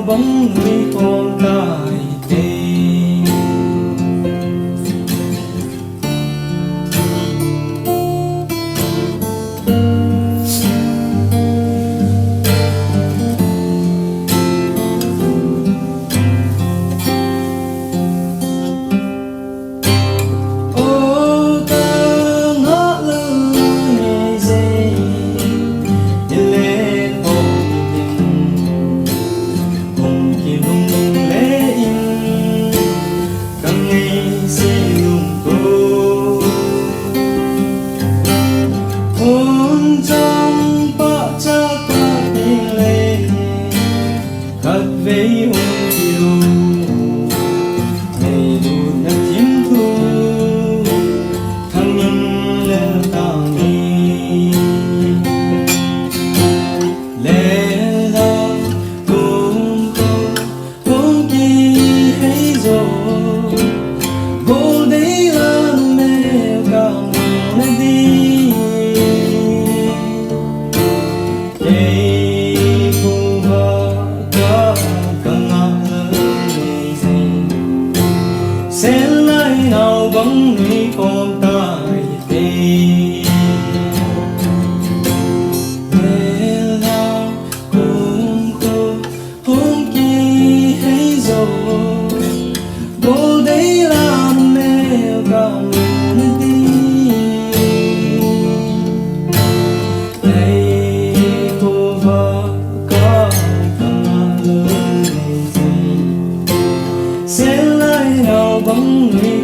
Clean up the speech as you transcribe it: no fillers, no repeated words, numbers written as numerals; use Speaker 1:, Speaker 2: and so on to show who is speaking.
Speaker 1: bóng núi con cài tê về ôn chiều ngày đủ nắng chiếm thu thăng nhân lỡ tao mi lẽ ra cũng không kỳ hay rồi vô đấy là mẹ càng đi sẽ lại nào bóng núi con cài tê về nào cũng không kỳ hay rồi vô đấy là mẹ càng đi đây cô vợ có càng lớn gì sẽ lại nào bóng núi